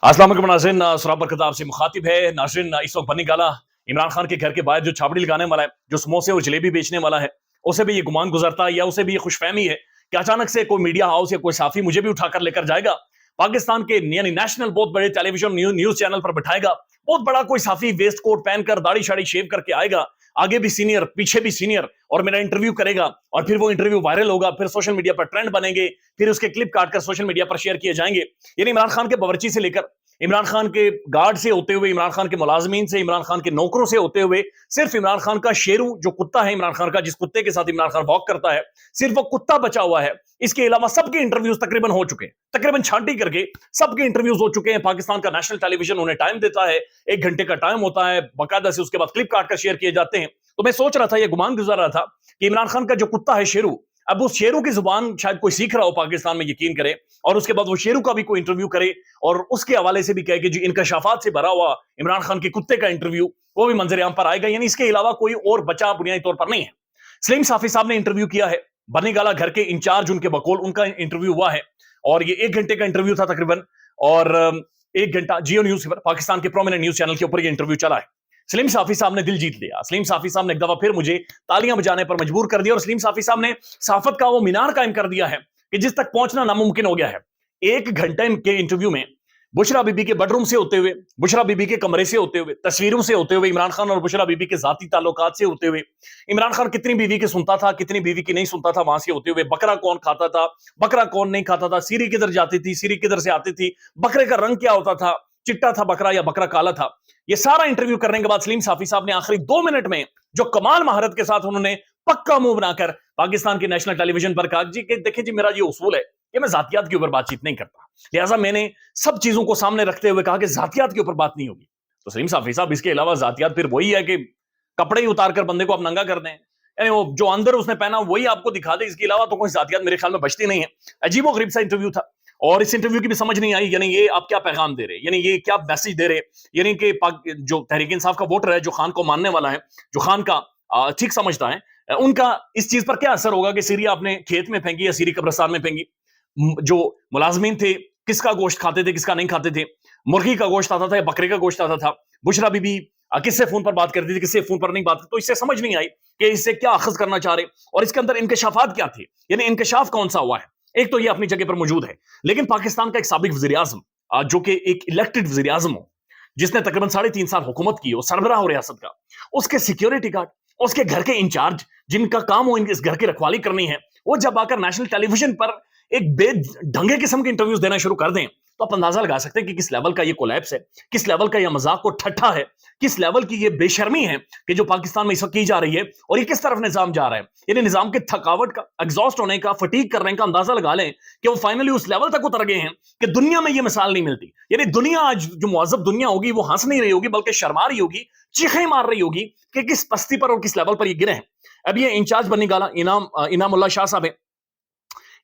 अस्सलाम वालेकुम नाज़रीन, सुराब बरकत आपसे मुखातिब है। नाज़रीन, इस वक्त बनी गाला इमरान खान के घर के बाहर जो छाबड़ी लगाने वाला है, जो समोसे और जलेबी बेचने वाला है, उसे भी ये गुमान गुजरता है या उसे भी ये खुशफहमी है कि अचानक से कोई मीडिया हाउस या कोई साफी मुझे भी उठाकर लेकर जाएगा, पाकिस्तान के यानी नेशनल बहुत बड़े टेलीविजन न्यूज चैनल पर बिठाएगा। बहुत बड़ा कोई साफी वेस्ट कोट पहनकर दाढ़ी शाड़ी शेव करके आएगा, आगे भी सीनियर पीछे भी सीनियर, और मेरा इंटरव्यू करेगा। और फिर वो इंटरव्यू वायरल होगा, फिर सोशल मीडिया पर ट्रेंड बनेंगे, फिर उसके क्लिप काटकर सोशल मीडिया पर शेयर किए जाएंगे। यानी इमरान खान के बावर्ची से लेकर इमरान खान के गार्ड से होते हुए, इमरान खान के मुलाजमीन से, इमरान खान के नौकरों से होते हुए, सिर्फ इमरान खान का शेरू जो कुत्ता है इमरान खान का, जिस कुत्ते के साथ इमरान खान वॉक करता है, सिर्फ वो कुत्ता बचा हुआ है। इसके अलावा सबके इंटरव्यूज तकरीबन हो चुके हैं, तकरीबन छांटी करके सबके इंटरव्यूज हो चुके हैं। पाकिस्तान का नेशनल टेलीविजन उन्हें टाइम देता है, 1 घंटे का टाइम होता है बाकायदा से, उसके बाद क्लिप काट कर शेयर किए जाते हैं। तो मैं सोच रहा था, ये गुमान गुजर रहा था कि इमरान खान का जो कुत्ता है शेरू, अब उस शेरू की जुबान शायद कोई सीख रहा हो पाकिस्तान में, यकीन करे, और उसके बाद वो शेरू का भी कोई इंटरव्यू करे और उसके हवाले से भी कहे कि जो इनकशाफात से भरा हुआ इमरान खान के कुत्ते का इंटरव्यू वो भी मंजर आम पर आएगा। यानी इसके अलावा कोई और बचा बुनियादी तौर पर नहीं है। सलीम साफी साहब ने इंटरव्यू किया है, बनी गाला घर के इंचार्ज उनके बकौल उनका इंटरव्यू हुआ है, और ये 1 घंटे का इंटरव्यू था तकरीबन। और 1 घंटा जियो न्यूज पर, पाकिस्तान के प्रोमिनेंट न्यूज चैनल के ऊपर ये इंटरव्यू चला है। सलीम साफी साहब ने दिल जीत लिया। सलीम साफी साहब ने एक दफा फिर मुझे तालियां बजाने पर मजबूर कर दिया, और सलीम साफी साहब ने साफत का वो मीनार कायम कर दिया है कि जिस तक पहुंचना नामुमकिन हो गया है। 1 घंटे के इंटरव्यू में बुशरा बीबी के बेडरूम से होते हुए, बुशरा बीबी के कमरे से होते हुए, तस्वीरों से होते हुए, इमरान खान और बुशरा बीबी के जाती ताल्लुकात से होते हुए, इमरान खान कितनी बीवी की सुनता था, कितनी बीवी की नहीं सुनता था, वहां से होते हुए, बकरा कौन खाता था, बकरा कौन नहीं खाता था, सीरी किधर जाती थी, सीरी किधर से आती थी, बकरे का रंग क्या होता था, चिट्टा था बकरा या बकरा काला था। ये सारा इंटरव्यू करने के बाद सलीम साफी साहब ने आखिरी 2 मिनट में जो कमाल महारत के साथ उन्होंने पक्का मुंह बनाकर पाकिस्तान के नेशनल टेलीविजन पर कहा जी कि देखिए जी, मेरा ये उसूल है कि मैं जातियात के ऊपर बातचीत नहीं करता, लिहाजा मैंने सब चीजों को सामने रखते हुए कहा कि जातियात के ऊपर बात नहीं होगी। तो सलीम साफी साहब, इसके अलावा जातियात फिर वही है कि कपड़े ही उतार कर बंदे को आप नंगा कर दें, यानी वो जो अंदर उसने पहना वही आपको दिखा दे, इसके अलावा तो कोई जातियात मेरे ख्याल में बचती नहीं है। अजीबो गरीब सा इंटरव्यू था, और इस इंटरव्यू की भी समझ नहीं आई, यानी ये आप क्या पैगाम दे रहे, यानी ये क्या मैसेज दे रहे, यानी कि जो तहरीक इंसाफ का वोटर है, जो खान को मानने वाला है, जो खान का ठीक समझता है, उनका इस चीज पर क्या असर होगा कि सीरी आपने खेत में फेंकी या सीरी कब्रिस्तान में फेंकी। जो मुलाजमीन थे, किसका गोश्त खाते थे, किसका नहीं खाते थे, मुर्गी का गोश्त आता था या बकरे का गोश्त आता था, बुशरा बीबी किससे फोन पर बात करती थी, किससे फोन पर नहीं बात करती। तो इससे समझ नहीं आई कि इससे क्या अखज करना चाह रहे, और इसके अंदर इंकशाफात क्या थे, यानी इंकशाफ कौन सा हुआ है। एक तो ये अपनी जगह पर मौजूद है, लेकिन पाकिस्तान का एक साबिक वजीर आजम, जो कि एक इलेक्टेड वजीर आजम हो, जिसने तकरीबन 3.5 साल हुकूमत की हो, सरबराह हो रियासत का, उसके सिक्योरिटी गार्ड, उसके घर के इंचार्ज, जिनका काम हो इस घर की रखवाली करनी है, वो जब आकर नेशनल टेलीविजन पर एक बेढंगे किस्म के इंटरव्यूज देना शुरू कर दें, तो आप अंदाजा लगा सकते हैं कि किस लेवल का ये कोलैप्स है, किस लेवल का ये मजाक को ठट्ठा है, किस लेवल की ये बेशर्मी है कि जो पाकिस्तान में इस वक्त की जा रही है, और ये किस तरफ निजाम जा रहा है। यानी निजाम के थकावट का, एग्जॉस्ट होने का, फटीग करने का अंदाजा लगा लें कि वो फाइनली उस लेवल तक उतर गए हैं कि दुनिया में ये मिसाल नहीं मिलती। यानी दुनिया आज जो मुअज़्ज़ब दुनिया होगी, वो हंस नहीं रही होगी, बल्कि शर्मा रही होगी, चीखें मार रही होगी कि किस पस्ती पर और किस लेवल पर ये गिरे हैं। अब ये इंचार्ज बनी गाला इनामुल्लाह शाह साहब है,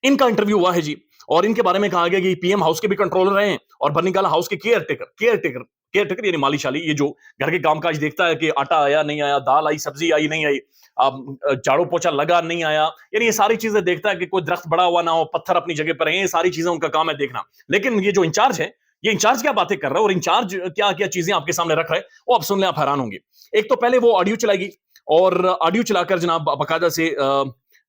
इनका इंटरव्यू हुआ है जी, और इनके बारे में कहा गया कि पीएम हाउस के भी कंट्रोलर रहे हैं, और बनी गाला हाउस के केयर टेकर यानी माली शाली, ये जो घर के कामकाज देखता है कि आटा आया नहीं आया, दाल आई, सब्जी आई नहीं आई, झाड़ू पोछा लगा नहीं आया, यानी ये सारी चीजें देखता है कि कोई दरख्त बड़ा हुआ ना हो, पत्थर अपनी जगह पर है, ये सारी चीजें उनका काम है देखना। लेकिन ये जो इंचार्ज है, ये इंचार्ज क्या बातें कर रहा है, और इंचार्ज क्या क्या चीजें आपके सामने रख रहा है, वो आप सुन ले, आप हैरान होंगे। एक तो पहले वो ऑडियो चलाएगी, और ऑडियो चलाकर जनाब बाकायदा से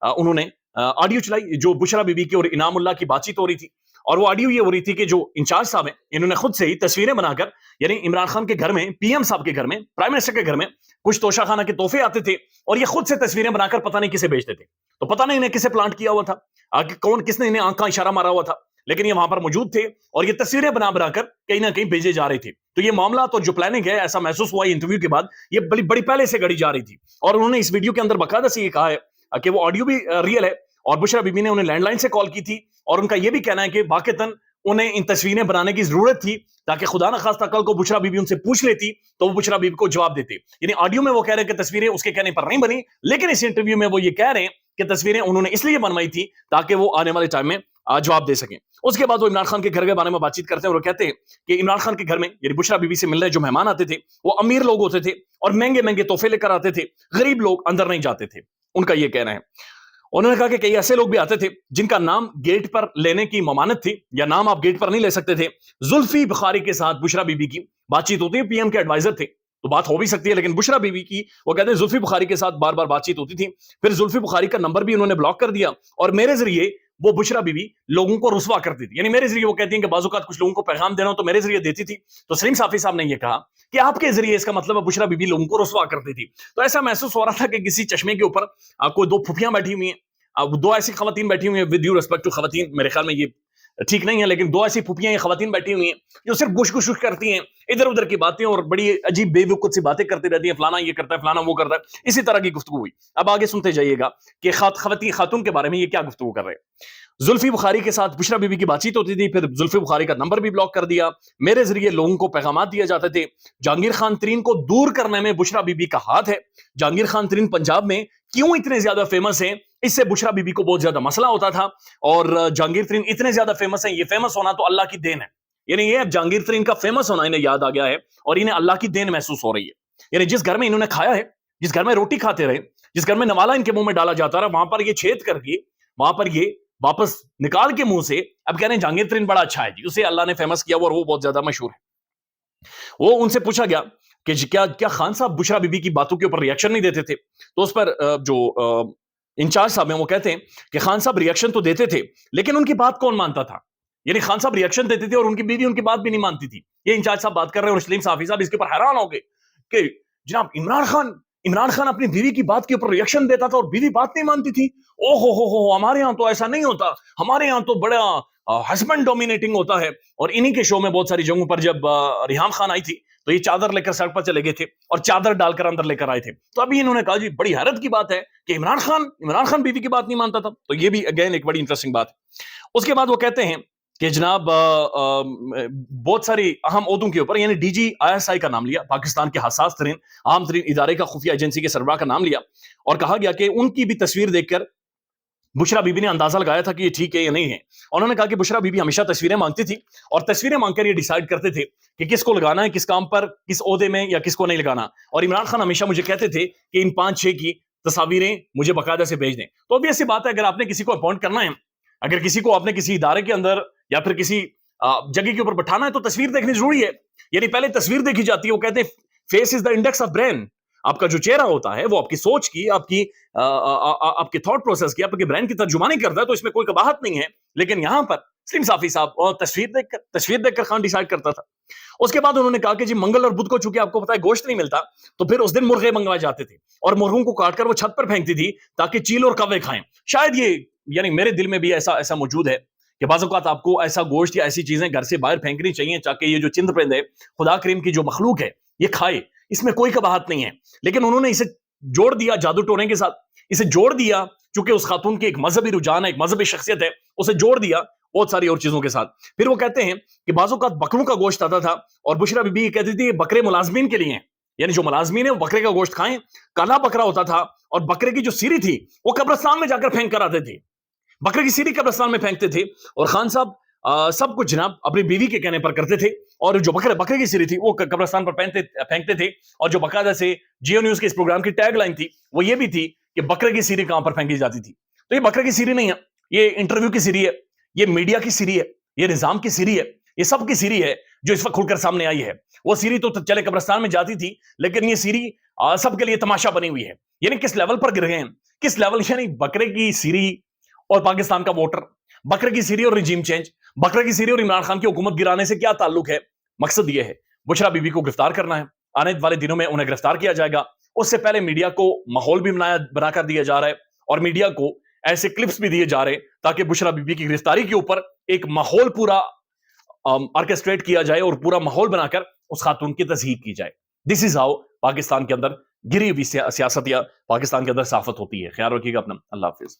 उन्होंने ऑडियो चलाई जो बुशरा बीबी की और इनामुल्लाह की बातचीत हो रही थी। और वो ऑडियो ये हो रही थी कि जो इंचार्ज साहब हैं, इन्होंने खुद से ही तस्वीरें बनाकर, यानी इमरान खान के घर में, पीएम साहब के घर में, प्राइम मिनिस्टर के घर में कुछ तोशा खाना के तोहफे आते थे, और ये खुद से तस्वीरें बनाकर पता नहीं किसे भेजते थे। तो पता नहीं इन्हें किसे प्लांट किया हुआ था, आगे कौन किसने इन्हें आंख का इशारा मारा हुआ था, लेकिन ये वहां पर मौजूद थे, और ये तस्वीरें बना बनाकर कहीं ना कहीं भेजे जा रहे थे। तो ये मामला तो जो प्लानिंग है, ऐसा महसूस हुआ इंटरव्यू के बाद, ये बड़ी बड़ी पहले से गढ़ी जा रही थी। और उन्होंने इस वीडियो के अंदर बाकायदा से ये कहा है कि वो ऑडियो भी रियल है, और बुशरा बीबी ने उन्हें लैंडलाइन से कॉल की थी, और उनका यह भी कहना है कि वाकईतन उन्हें इन तस्वीरें बनाने की जरूरत थी, ताकि खुदा ना खास्ता कल को बुशरा बीबी उनसे पूछ लेती तो वो बुशरा बीबी को जवाब देते। यानी ऑडियो में वो कह रहे हैं कि तस्वीरें उसके कहने पर नहीं बनी, लेकिन इस इंटरव्यू में वो ये कह रहे हैं कि तस्वीरें उन्होंने इसलिए बनवाई थी ताकि वो आने वाले टाइम में जवाब दे सकें। उसके बाद वो इमरान खान के घर के बारे में बातचीत करते हैं, और कहते हैं कि इमरान खान के घर में यानी बुशरा बीबी से मिलने जो मेहमान आते थे, वो अमीर लोग होते थे, और महंगे महंगे तोहफे लेकर आते थे, गरीब लोग अंदर नहीं जाते थे, उनका ये कहना है। उन्होंने कहा कि कई ऐसे लोग भी आते थे जिनका नाम गेट पर लेने की ममानत थी, या नाम आप गेट पर नहीं ले सकते थे। जुल्फी बुखारी के साथ बुशरा बीबी की बातचीत होती है, पीएम के एडवाइजर थे, तो बात हो भी सकती है, लेकिन बुशरा बीबी की वो कहते हैं जुल्फी बुखारी के साथ बार बार बातचीत होती थी। फिर जुल्फी बुखारी का नंबर भी उन्होंने ब्लॉक कर दिया, और मेरे जरिए वो बुशरा बीबी लोगों को रुसवा करती थी, यानी मेरे जरिए वो कहती हैं कि बाज़-औक़ात कुछ लोगों को पैगाम देना हो तो मेरे जरिए देती थी। तो सलीम साफ़ी साहब ने ये कहा कि आपके जरिए, इसका मतलब है बुशरा बीबी लोगों को रुसवा करती थी। तो ऐसा महसूस हो रहा था कि किसी चश्मे के ऊपर कोई दो फुफियां बैठी हुई हैं, अब दो ऐसी खवातीन बैठी हुई हैं, विद ड्यू रिस्पेक्ट टू खवातीन, मेरे ख्याल में ये ठीक नहीं है, लेकिन दो ऐसी फुफियां खवातीन बैठी हुई हैं जो सिर्फ गुश गुश करती हैं, इधर उधर की बातें और बड़ी अजीब बेवकूफ सी बातें करती रहती हैं, फलाना ये करता है, फलाना वो करता है, इसी तरह की गुफ्तगू हुई। अब आगे सुनते जाइएगा कि खातून के बारे में ये क्या गुफ्तगू कर रहे हैं। जुल्फी बुखारी के साथ बुशरा बीबी की बातचीत होती थी, फिर जुल्फी बुखारी का नंबर भी ब्लॉक कर दिया, मेरे जरिए लोगों को पैगाम दिए जाते थे। जहांगीर खान तरीन को दूर करने में बुशरा बीबी का हाथ है। जहांगीर खान तरीन पंजाब में क्यों इतने ज्यादा फेमस हैं, इससे बुशरा बीबी को बहुत ज्यादा मसला होता था। और जहांगीर तरीन इतने ज्यादा फेमस हैं, ये फेमस होना तो अल्लाह की देन है, यानी ये अब जहांगीर तरीन का फेमस होना इन्हें याद आ गया है और इन्हें अल्लाह की देन महसूस हो रही है। यानी जिस घर में इन्होंने खाया है, जिस घर में रोटी खाते रहे, जिस घर में नवाला इनके मुंह में डाला जाता रहा, वहां पर ये छेद करके, वहां पर ये वापस निकाल के मुंह से अब कह रहे हैं जहांगीर तरीन बड़ा अच्छा है जी, उसे अल्लाह ने फेमस किया और वो बहुत ज्यादा मशहूर है। वो उनसे पूछा गया कि क्या क्या खान साहब बुशरा बीबी की बातों के ऊपर रिएक्शन नहीं देते थे, तो उस पर जो इंचार्ज साहब हैं वो कहते हैं कि खान साहब रिएक्शन तो देते थे, लेकिन उनकी बात कौन मानता था। यानी खान साहब रिएक्शन देते थे और उनकी बीवी उनकी बात भी नहीं मानती थी। ये इंचार्ज साहब बात कर रहे हैं और सलीम साफी साहब इसके ऊपर हैरान हो गए कि जनाब इमरान खान अपनी बीवी की बात के ऊपर रिएक्शन देता था और बीवी बात नहीं मानती थी। ओ हो, हमारे यहाँ तो ऐसा नहीं होता, हमारे यहाँ तो बड़ा हस्बैंड डोमिनेटिंग होता है। और इन्हीं के शो में बहुत सारी जगहों पर जब रिहाम खान आई थी तो ये चादर लेकर सड़क पर चले गए थे और चादर डालकर अंदर लेकर आए थे। तो अभी इन्होंने कहा जी बड़ी हैरत की बात है कि इमरान खान बीवी की बात नहीं मानता था। तो ये भी अगेन एक बड़ी इंटरेस्टिंग बात है। उसके बाद वो कहते हैं कि जनाब बहुत सारी अहम ओहदों के ऊपर, यानी डीजी आईएसआई का नाम लिया, पाकिस्तान के हसास तरीन आम तरीन इदारे का खुफिया एजेंसी के सरबराह का नाम लिया और कहा गया कि उनकी भी तस्वीर देखकर बुशरा बीबी ने अंदाजा लगाया था कि ये ठीक है या नहीं है। उन्होंने कहा कि बुशरा बीबी हमेशा तस्वीरें मांगती थी और तस्वीरें मांगकर ये डिसाइड करते थे कि किसको लगाना है, किस काम पर, किस ओहदे में, या किसको नहीं लगाना। और इमरान खान हमेशा मुझे कहते थे कि इन 5-6 की तस्वीरें मुझे बाकायदा से भेज दें। तो अब ऐसी बात है, अगर आपने किसी को अपॉइंट करना है, अगर किसी को आपने किसी इदारे के अंदर या फिर किसी जगह के ऊपर बैठाना है तो तस्वीर देखनी जरूरी है। यानी पहले तस्वीर देखी जाती है। वो कहते हैं face is the index of brain. आपका जो चेहरा होता है वो आपकी सोच की, आपके थॉट प्रोसेस की, आपके ब्रेन की तर्जुमानी करता है, तो इसमें कोई कबाहत नहीं है। लेकिन यहां पर सलीम साफी साहब और तस्वीर देखकर खान डिसाइड करता था। उसके बाद उन्होंने कहा कि जी मंगल और बुध को चूंकि आपको पता है गोश्त नहीं मिलता, तो फिर उस दिन मुर्गे मंगवाए जाते थे और मुर्गों को काटकर वो छत पर फेंकती थी ताकि चील और कौवे खाएं। शायद ये, यानी मेरे दिल में भी ऐसा मौजूद है कि बाज़ औक़ात आपको ऐसा गोश्त या ऐसी चीजें घर से बाहर फेंकनी चाहिए ताकि ये जो चिंद परिंद है, खुदा करीम की जो मखलूक है, ये खाए। इसमें कोई कबाहत नहीं है। लेकिन उन्होंने इसे जोड़ दिया जादू टोने के साथ, इसे जोड़ दिया चूंकि उस खातून की एक मजहबी रुझान है, एक मजहबी शख्सियत है, उसे जोड़ दिया बहुत सारी और चीजों के साथ। फिर वो कहते हैं कि बाज़ औक़ात बकरों का गोश्त आता था और बुशरा बीबी ये कहती थी ये बकरे मुलाजमीन के लिए हैं, यानी जो मुलाजमीन है वो बकरे का गोश्त खाएं। काला बकरा होता था और बकरे की जो सीरी थी वो कब्रिस्तान में जाकर फेंक कर आते थे। बकरे की सीरी कब्रिस्तान में फेंकते थे और खान साहब सब कुछ जनाब अपनी बीवी के कहने पर करते थे। और जो बकरे की सीरी थी वो कब्रिस्तान पर फेंकते थे। और जो बाकायदा से जियो न्यूज के इस प्रोग्राम की टैग लाइन थी वो ये भी थी कि बकरे की सीरी कहां पर फेंकी जाती थी। तो ये बकरे की सीरी नहीं है, ये इंटरव्यू की सीरी है, ये मीडिया की सीरी है, ये निजाम की सीरी है, ये सब की सीरी है जो इस वक्त खुलकर सामने आई है। वो सीरी तो चले कब्रिस्तान में जाती थी, लेकिन ये सीरी सबके लिए तमाशा बनी हुई है। यानी किस लेवल पर गिर गए हैं, किस लेवल, यानी बकरे की सीरी और पाकिस्तान का वोटर, बकरे की सीरी और रिजीम चेंज, बकरे की सीरी और इमरान खान की हुकूमत गिराने से क्या ताल्लुक है। मकसद यह है बुशरा बीबी को गिरफ्तार करना है। आने वाले दिनों में उन्हें गिरफ्तार किया जाएगा। उससे पहले मीडिया को माहौल भी बनाकर दिया जा रहा है और मीडिया को ऐसे क्लिप्स भी दिए जा रहे हैं ताकि बुशरा बीबी की गिरफ्तारी के ऊपर एक माहौल पूरा ऑर्केस्ट्रेट किया जाए और पूरा माहौल बनाकर उस खातून की तस्हीक की जाए। दिस इज हाउ पाकिस्तान के अंदर गिरी हुई सियासत या पाकिस्तान के अंदर साफत होती है। ख्याल रखिएगा अपना। अल्लाह हाफिज।